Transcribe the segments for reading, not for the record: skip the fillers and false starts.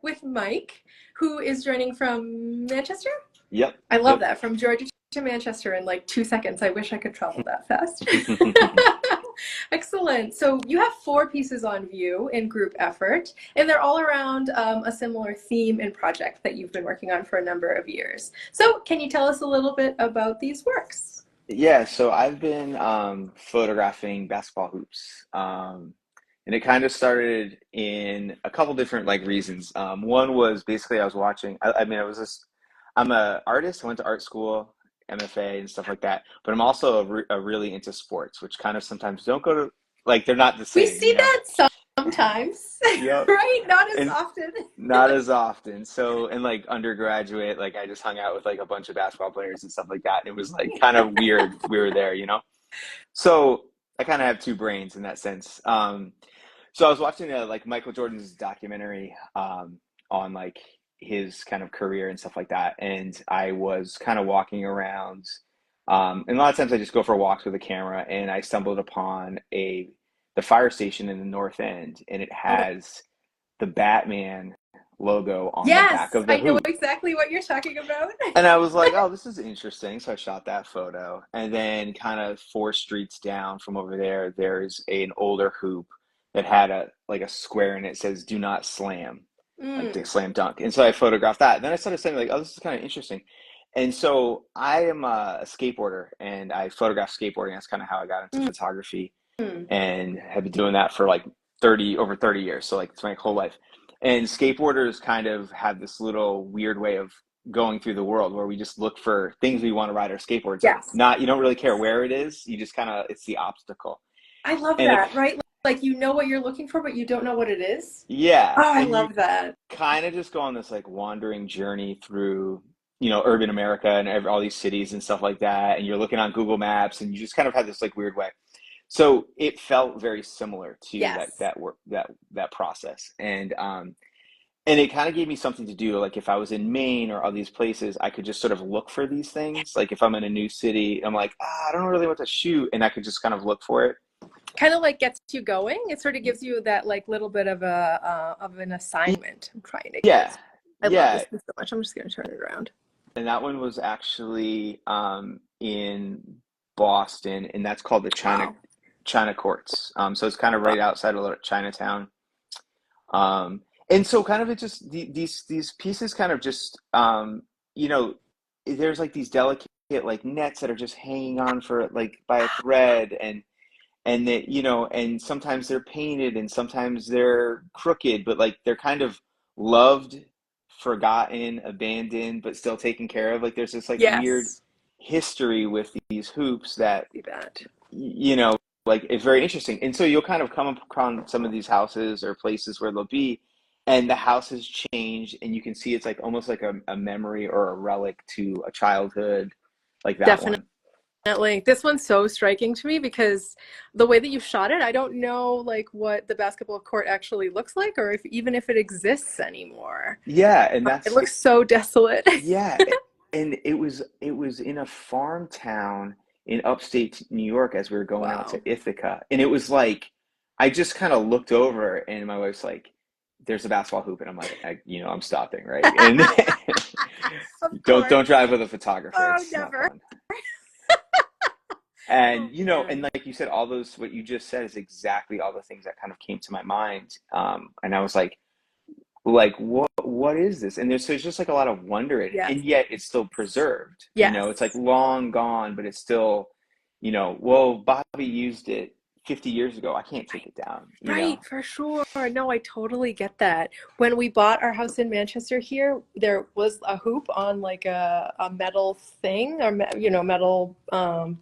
with Mike, who is joining from Manchester. Yep. I love Yep. that. From Georgia to Manchester in like 2 seconds. I wish I could travel that fast. Excellent. So you have 4 pieces on view in group effort, and they're all around a similar theme and project that you've been working on for a number of years. So can you tell us a little bit about these works? Yeah, so I've been photographing basketball hoops. And it kind of started in a couple different like reasons. One was basically I was watching, I mean, I'm a artist. I went to art school, MFA and stuff like that, but I'm also really into sports, which kind of sometimes don't go to, like, they're not the We same, see that sometimes, Yep. right? Not as And often. not as often. So in like undergraduate, like I just hung out with like a bunch of basketball players and stuff like that. It was like kind of weird. We were there. So I kind of have two brains in that sense. So I was watching like Michael Jordan's documentary on like his kind of career and stuff like that, and I was kind of walking around, and a lot of times I just go for walks with a camera, and I stumbled upon the fire station in the North End, and it Oh, has the Batman logo on the back yes, of the I know hoop. exactly what you're talking about. And I was like, oh, this is interesting. So I shot that photo. And then kind of 4 streets down from over there, there's an older hoop that had a square and it says do not slam, like the Mm, slam dunk. And so I photographed that. Then I started saying like, oh, this is kind of interesting. And so I am a skateboarder and I photograph skateboarding. That's kind of how I got into mm, photography mm. and have been doing that for like over 30 years. So like it's my whole life. And skateboarders kind of have this little weird way of going through the world where we just look for things we want to ride our skateboards on. Yes. Not, you don't really care where it is. You just kind of, it's the obstacle. I love And it, that, right? Like you know what you're looking for, but you don't know what it is. yeah. Oh, I And you love that. kind of just go on this like wandering journey through, urban America and all these cities and stuff like that. And you're looking on Google Maps and you just kind of have this like weird way. So it felt very similar to Yes. that work, that process. And it kind of gave me something to do. Like if I was in Maine or all these places, I could just sort of look for these things. Like if I'm in a new city, I'm like, I don't really want to shoot, and I could just kind of look for it. Kind of like gets you going. It sort of gives you that like little bit of a of an assignment. I'm trying to get Yeah, it. I love this yeah. so much. I'm just gonna turn it around. And that one was actually in Boston, and that's called the Wow. China Courts. So it's kind of right outside of Chinatown. And so kind of it just these pieces kind of just you know there's like these delicate like nets that are just hanging on for like by a thread, and that and sometimes they're painted and sometimes they're crooked, but like they're kind of loved, forgotten, abandoned, but still taken care of. Like there's this like weird Yes. history with these hoops that See that. you know, like it's very interesting. And so you'll kind of come upon some of these houses or places where they'll be, and the house has changed, and you can see it's like almost like a memory or a relic to a childhood, like that Definitely. one. This one's so striking to me because the way that you shot it, I don't know like what the basketball court actually looks like or if even if it exists anymore. Yeah, and It that's looks so desolate. yeah, and it was in a farm town in upstate New York as we were going out Wow. to Ithaca, and it was like I just kind of looked over, and my wife's like, "There's a basketball hoop," and I'm like, I'm stopping, right? And Of don't course. drive with a photographer; Oh, it's not never. fun. Oh And and man. like you said, all those what you just said is exactly all the things that kind of came to my mind. And I was like what is this? And there's just like a lot of wonder in it, Yes. and yet it's still preserved. It's like Yes. long gone, but it's still, well, Bobby used it 50 years ago. I can't take it down. Right, for sure. No, I totally get that. When we bought our house in Manchester here, there was a hoop on like a metal thing or metal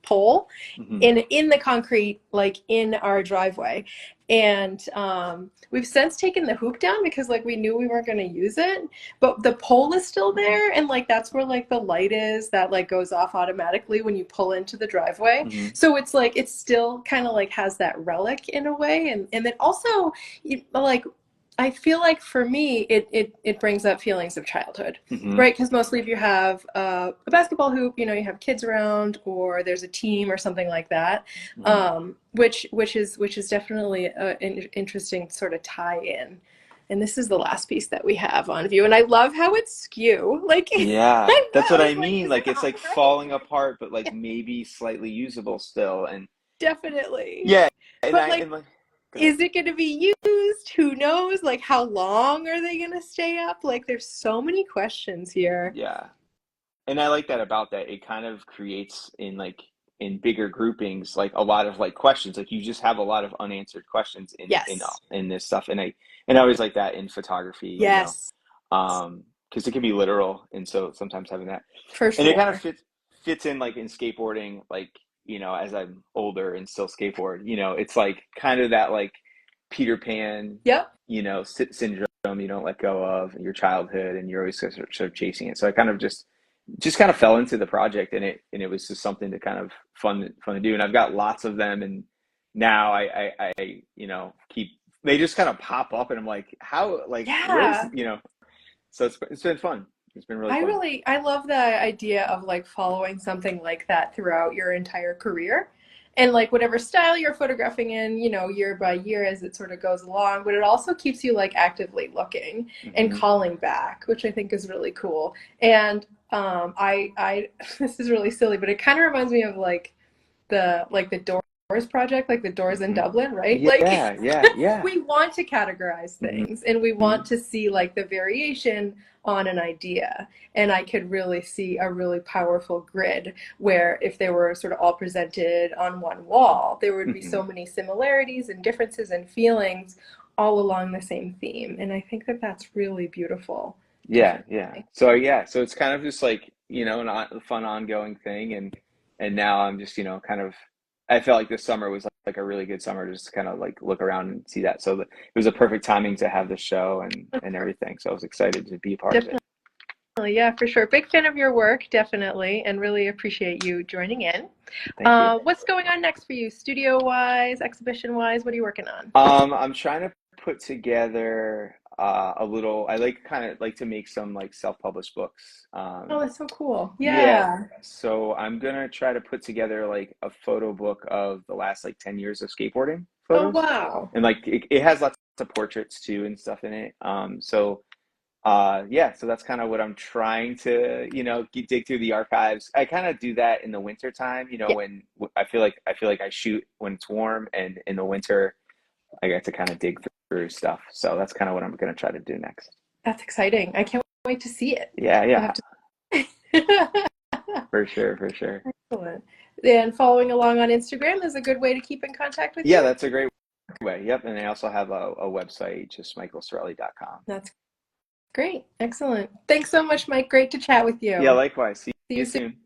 pole Hmm. in the concrete, like in our driveway. And we've since taken the hoop down because like we knew we weren't going to use it, but the pole is still there, and like that's where like the light is that like goes off automatically when you pull into the driveway. Hmm. So it's like it's still kind of like has that relic in a way, and then also like I feel like for me it brings up feelings of childhood, Hmm. right? Because mostly if you have a basketball hoop, you have kids around or there's a team or something like that, Hmm. which is definitely an interesting sort of tie-in. And this is the last piece that we have on view. And I love how it's skew. Like, Yeah, that's what I I was like, mean. this is Like it's not like falling right. apart, but like maybe slightly usable still. And Definitely. yeah, and But I like, and like go ahead. is it going to be used? Who knows? Like, how long are they going to stay up? Like, there's so many questions here. Yeah. And I like that about that. It kind of creates in bigger groupings like a lot of like questions. Like you just have a lot of unanswered questions Yes. in this stuff. And I always like that in photography, Yes, because it can be literal, and so sometimes having that, for and it kind of sure. fits in like in skateboarding, like as I'm older and still skateboard, it's like kind of that like Peter Pan, Yep. syndrome you don't let go of your childhood, and you're always sort of chasing it. So I kind of just kind of fell into the project, and it was just something to kind of fun to do. And I've got lots of them, and now I keep they just kind of pop up, and I'm like, how, like, where's, Yeah. so it's been fun. It's been really fun. I love the idea of like following something like that throughout your entire career. And like whatever style you're photographing in, year by year as it sort of goes along, but it also keeps you like actively looking and Hmm. calling back, which I think is really cool. And this is really silly, but it kind of reminds me of like the Doors project, like the Doors in Hmm. Dublin, right? Like Yeah, yeah, yeah. we want to categorize Hmm. things and we want to see like the variation on an idea. And I could really see a really powerful grid where if they were sort of all presented on one wall, there would be Hmm. so many similarities and differences and feelings all along the same theme. And I think that that's really beautiful. Yeah, yeah. Definitely. So it's kind of just like, a fun ongoing thing, and now I'm just, kind of, I felt like this summer was like a really good summer to just kind of like look around and see that. So it was a perfect timing to have the show and everything. So I was excited to be a part of it. Definitely. Yeah, for sure. Big fan of your work, definitely, and really appreciate you joining in. Thank you. What's going on next for you, studio wise, exhibition wise? What are you working on? I'm trying to put together a little, I like kind of like to make some like self-published books. Oh, that's so cool. Yeah, Yeah. so I'm gonna try to put together like a photo book of the last like 10 years of skateboarding Oh, photos. wow. And like it has lots of portraits too and stuff in it. Yeah, so that's kind of what I'm trying to, dig through the archives. I kind of do that in the winter time, Yeah, when I feel like I shoot when it's warm, and in the winter I get to kind of dig through stuff. So that's kind of what I'm gonna try to do next. that's exciting. I can't wait to see it. Yeah, I'll yeah, have to. for sure, for sure. Excellent. And following along on Instagram is a good way to keep in contact with Yeah, you. that's a great way. Yep. And I also have a website, just michaelcerelli.com. That's great. Excellent. Thanks so much, Mike. Great to chat with Yeah, you. likewise. See See you you soon. soon.